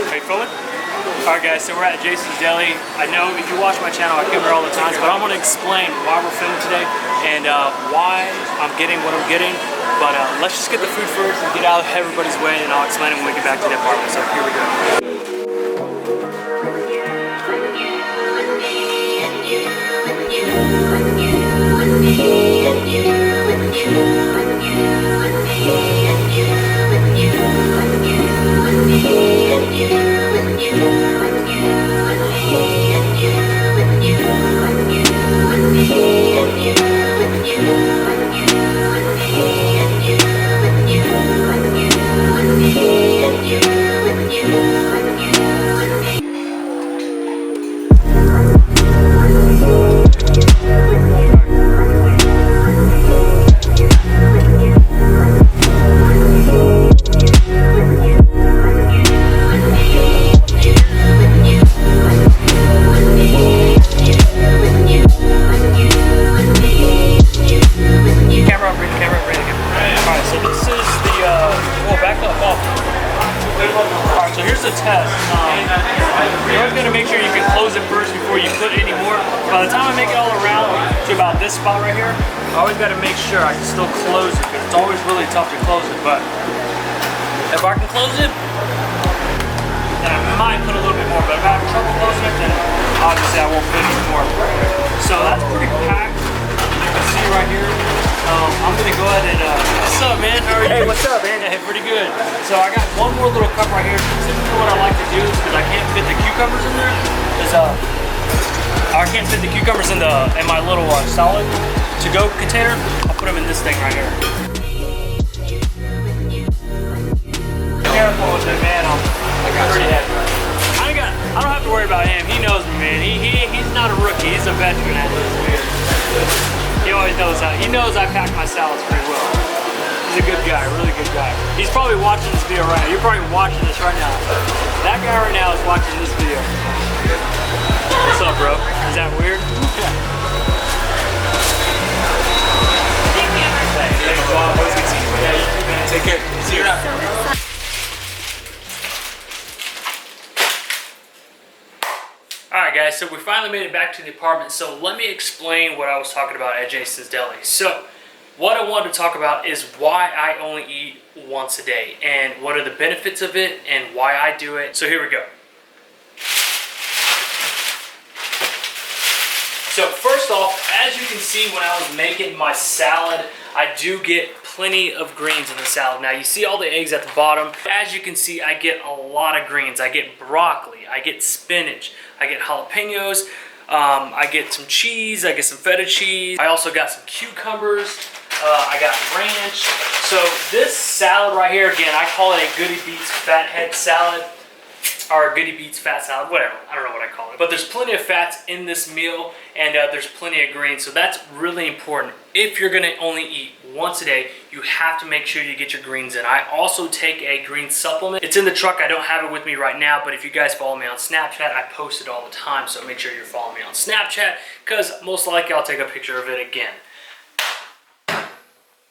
Are you filming? Alright guys, so we're at Jason's Deli. I know if you watch my channel, I come here all the time, but I'm going to explain why we're filming today and why I'm getting what I'm getting. But let's just get the food first and get out of everybody's way, and I'll explain it when we get back to the apartment. So here we go. By the time I make it all around to about this spot right here, I always got to make sure I can still close it, because it's always really tough to close it. But if I can close it, then I might put a little bit more. But if I have trouble closing it, then obviously I won't put any more. So that's pretty packed. You can see right here. I'm gonna go ahead and what's up, man? How are you? Hey, what's up, man? Hey, pretty good. So I got one more little cup right here. Typically, what I like to do is, because I can't fit the cucumbers in there, is I can't fit the cucumbers in my little salad to-go container. I'll put them in this thing right here. Careful with it, man. I'm pretty heavy. I don't have to worry about him. He knows me, man. He's not a rookie. He's a veteran at this. He always knows how. He knows I pack my salads pretty well. He's a good guy, really good guy. He's probably watching this video right now. You're probably watching this right now. That guy right now is watching this video. What's up, bro? Is that weird? Take care. See you around. Alright guys, so we finally made it back to the apartment, so let me explain what I was talking about at Jason's Deli. So, what I wanted to talk about is why I only eat once a day, and what are the benefits of it, and why I do it. So here we go. So first off, as you can see when I was making my salad, I do get plenty of greens in the salad. Now you see all the eggs at the bottom. As you can see, I get a lot of greens. I get broccoli, I get spinach, I get jalapenos, I get some cheese, I get some feta cheese. I also got some cucumbers, I got ranch. So this salad right here, again, I call it a Goody Beats Fathead salad. Or Goody Beats fat salad, whatever. I don't know what I call it. But there's plenty of fats in this meal, and there's plenty of greens. So that's really important. If you're gonna only eat once a day, you have to make sure you get your greens in. I also take a green supplement. It's in the truck. I don't have it with me right now, but if you guys follow me on Snapchat, I post it all the time. So make sure you're following me on Snapchat, because most likely I'll take a picture of it again.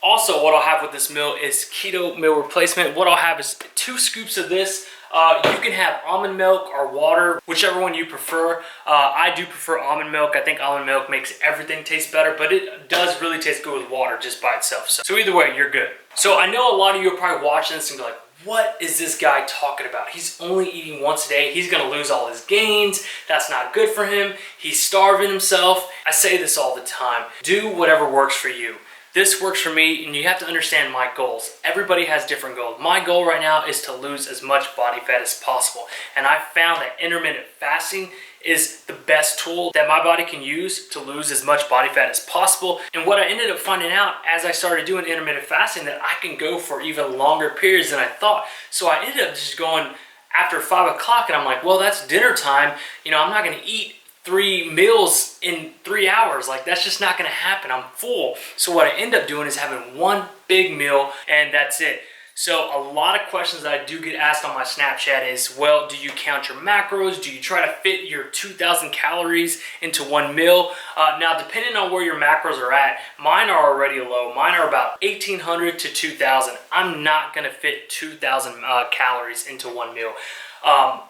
Also, what I'll have with this meal is keto meal replacement. What I'll have is 2 scoops of this. You can have almond milk or water, whichever one you prefer. I do prefer almond milk. I think almond milk makes everything taste better, but it does really taste good with water just by itself. So either way, you're good. So I know a lot of you are probably watching this and be like, what is this guy talking about? He's only eating once a day. He's gonna lose all his gains. That's not good for him. He's starving himself. I say this all the time. Do whatever works for you. This works for me, and you have to understand my goals. Everybody has different goals. My goal right now is to lose as much body fat as possible. And I found that intermittent fasting is the best tool that my body can use to lose as much body fat as possible. And what I ended up finding out as I started doing intermittent fasting, that I can go for even longer periods than I thought. So I ended up just going after 5 o'clock, and I'm like, well, that's dinner time. You know, I'm not gonna eat 3 meals in 3 hours. Like, that's just not gonna happen. I'm full. So what I end up doing is having 1 big meal, and that's it. So a lot of questions that I do get asked on my Snapchat is, well, do you count your macros? Do you try to fit your 2,000 calories into 1 meal? Now, depending on where your macros are at, mine are already low. Mine are about 1,800 to 2,000. I'm not gonna fit 2,000 calories into 1 meal.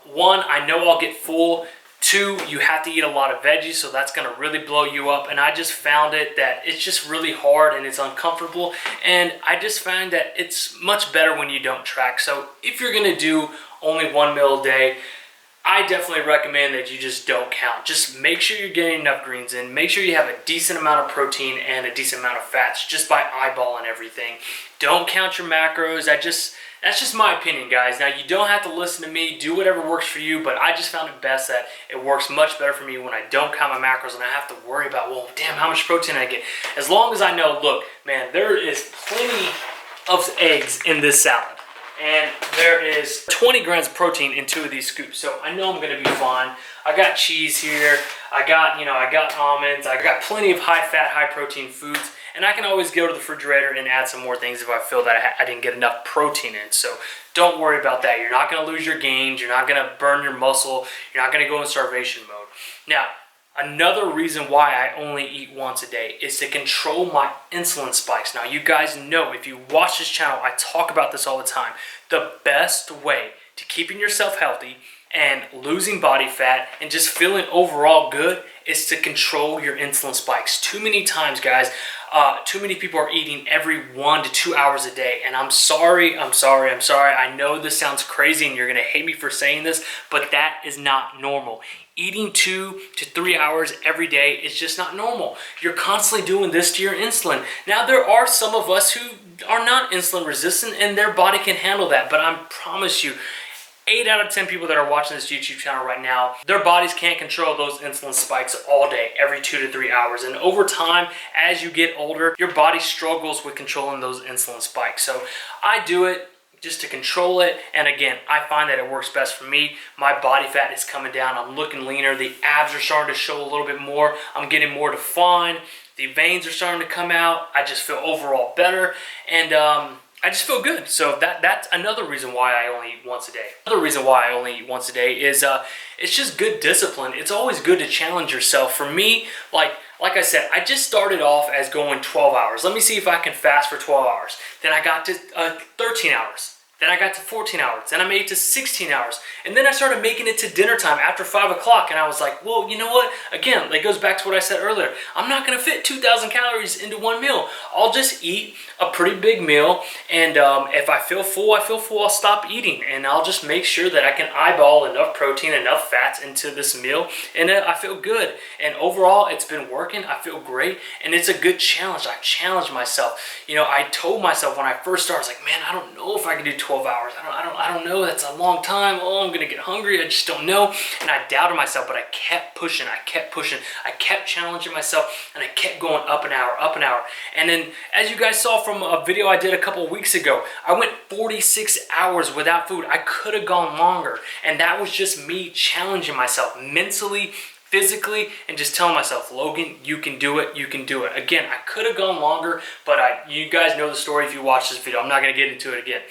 One, I know I'll get full. Two, you have to eat a lot of veggies, so that's going to really blow you up. And I just found it that it's just really hard and it's uncomfortable. And I just find that it's much better when you don't track. So if you're going to do only 1 meal a day, I definitely recommend that you just don't count. Just make sure you're getting enough greens in. Make sure you have a decent amount of protein and a decent amount of fats just by eyeballing everything. Don't count your macros. That's just my opinion, guys. Now, you don't have to listen to me. Do whatever works for you, but I just found it best that it works much better for me when I don't count my macros and I have to worry about, well, damn, how much protein I get. As long as I know, look, man, there is plenty of eggs in this salad. And there is 20 grams of protein in 2 of these scoops, so I know I'm gonna be fine. I got cheese here, I got almonds, I got plenty of high fat, high protein foods, and I can always go to the refrigerator and add some more things if I feel that I didn't get enough protein in. So don't worry about that. You're not gonna lose your gains, you're not gonna burn your muscle, you're not gonna go in starvation mode. Now, another reason why I only eat once a day is to control my insulin spikes. Now, you guys know, if you watch this channel, I talk about this all the time. The best way to keeping yourself healthy and losing body fat and just feeling overall good is to control your insulin spikes. Too many times, guys, too many people are eating every 1 to 2 hours a day. And I'm sorry. I know this sounds crazy and you're gonna hate me for saying this, but that is not normal. Eating 2 to 3 hours every day is just not normal. You're constantly doing this to your insulin. Now, there are some of us who are not insulin resistant and their body can handle that, but I promise you, 8 out of 10 people that are watching this YouTube channel right now, their bodies can't control those insulin spikes all day, every 2 to 3 hours. And over time, as you get older, your body struggles with controlling those insulin spikes. So I do it just to control it, and again, I find that it works best for me. My body fat is coming down, I'm looking leaner, the abs are starting to show a little bit more, I'm getting more defined, the veins are starting to come out, I just feel overall better, and I just feel good. So that's another reason why I only eat once a day. Another reason why I only eat once a day is it's just good discipline. It's always good to challenge yourself. For me, like I said, I just started off as going 12 hours. Let me see if I can fast for 12 hours. Then I got to 13 hours. Then I got to 14 hours. Then I made it to 16 hours. And then I started making it to dinner time after 5 o'clock. And I was like, well, you know what? Again, that goes back to what I said earlier. I'm not going to fit 2,000 calories into one meal. I'll just eat a pretty big meal. And if I feel full, I'll stop eating. And I'll just make sure that I can eyeball enough protein, enough fats into this meal. And I feel good. And overall, it's been working. I feel great. And it's a good challenge. I challenge myself. You know, I told myself when I first started, I was like, man, I don't know if I can do 12 hours. I don't know. That's a long time. Oh, I'm gonna get hungry. I just don't know. And I doubted myself, but I kept pushing. I kept challenging myself, and I kept going up an hour, up an hour. And then, as you guys saw from a video I did a couple of weeks ago, I went 46 hours without food. I could have gone longer, and that was just me challenging myself mentally, physically, and just telling myself, Logan, you can do it, you can do it. Again, I could have gone longer, but you guys know the story if you watch this video. I'm not gonna get into it again.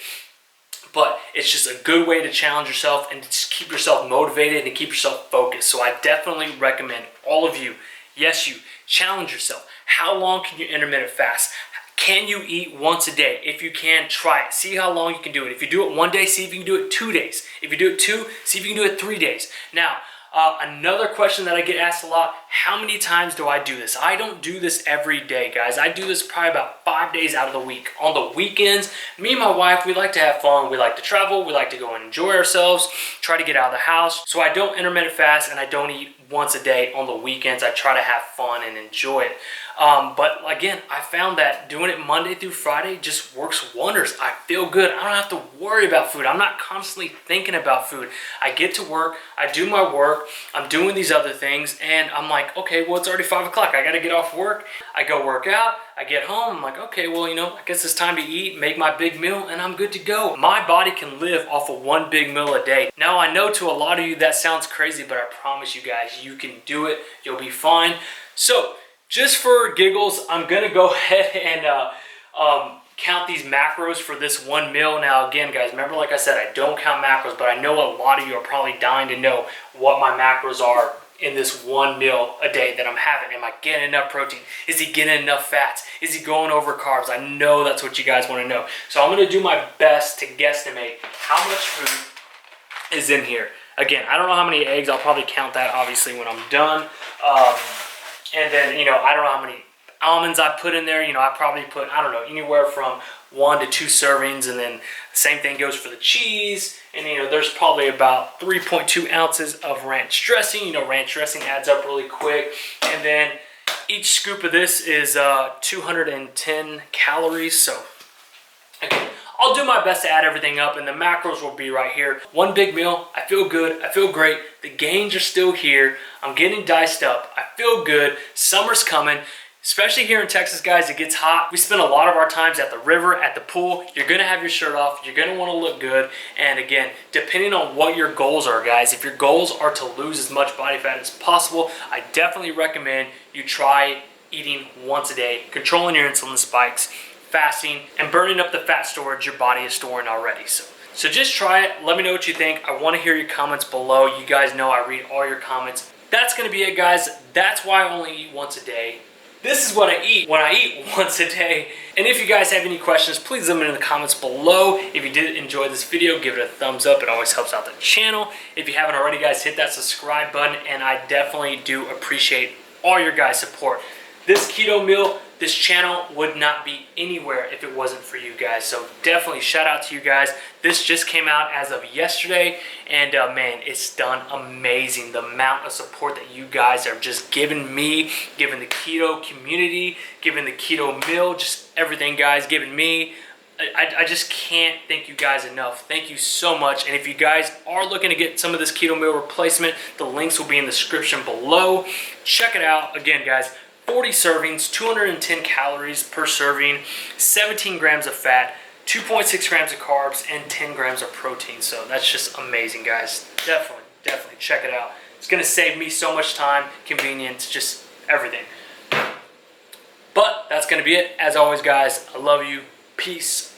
But it's just a good way to challenge yourself and to keep yourself motivated and keep yourself focused. So I definitely recommend all of you, yes, you challenge yourself. How long can you intermittent fast? Can you eat once a day? If you can, try it. See how long you can do it. If you do it 1 day, see if you can do it 2 days. If you do it 2, see if you can do it 3 days. Now, another question that I get asked a lot, how many times do I do this? I don't do this every day, guys. I do this probably about 5 days out of the week. On the weekends, me and my wife, we like to have fun. We like to travel. We like to go and enjoy ourselves, try to get out of the house. So I don't intermittent fast and I don't eat once a day on the weekends. I try to have fun and enjoy it. But again, I found that doing it Monday through Friday just works wonders. I feel good. I don't have to worry about food. I'm not constantly thinking about food. I get to work, I do my work, I'm doing these other things, and I'm like, okay, well, it's already 5 o'clock. I got to get off work. I go work out. I get home. I'm like, okay, well, you know, I guess it's time to eat, make my big meal, and I'm good to go. My body can live off of 1 big meal a day. Now, I know to a lot of you that sounds crazy, but I promise you guys, you can do it. You'll be fine. So, just for giggles, I'm gonna go ahead and count these macros for this 1 meal. Now again, guys, remember, like I said, I don't count macros, but I know a lot of you are probably dying to know what my macros are in this 1 meal a day that I'm having. Am I getting enough protein? Is he getting enough fats? Is he going over carbs? I know that's what you guys want to know. So I'm gonna do my best to guesstimate how much food is in here. Again, I don't know how many eggs. I'll probably count that obviously when I'm done. And then, you know, I don't know how many almonds I put in there. You know, I probably put, I don't know, anywhere from 1 to 2 servings. And then the same thing goes for the cheese. And, you know, there's probably about 3.2 ounces of ranch dressing. You know, ranch dressing adds up really quick. And then each scoop of this is 210 calories. So, again, I'll do my best to add everything up, and the macros will be right here. One big meal, I feel good, I feel great. The gains are still here. I'm getting diced up, I feel good. Summer's coming, especially here in Texas, guys. It gets hot. We spend a lot of our times at the river, at the pool. You're gonna have your shirt off, you're gonna wanna look good. And again, depending on what your goals are, guys, if your goals are to lose as much body fat as possible, I definitely recommend you try eating once a day, controlling your insulin spikes, fasting, and burning up the fat storage your body is storing already. So just try it. Let me know what you think. I want to hear your comments below. You guys know I read all your comments. That's going to be it, guys. That's why I only eat once a day. This is what I eat when I eat once a day. And if you guys have any questions, please leave them in the comments below. If you did enjoy this video, give it a thumbs up. It always helps out the channel. If you haven't already, guys, hit that subscribe button. And I definitely do appreciate all your guys' support. This keto meal, this channel would not be anywhere if it wasn't for you guys. So definitely shout out to you guys. This just came out as of yesterday, and man, it's done amazing. The amount of support that you guys are just giving me, giving the keto community, giving the keto meal, just everything, guys, giving me. I just can't thank you guys enough. Thank you so much. And if you guys are looking to get some of this keto meal replacement, the links will be in the description below. Check it out. Again, guys, 40 servings, 210 calories per serving, 17 grams of fat, 2.6 grams of carbs, and 10 grams of protein. So that's just amazing, guys. Definitely check it out. It's gonna save me so much time, convenience, just everything. But that's gonna be it. As always, guys, I love you. Peace.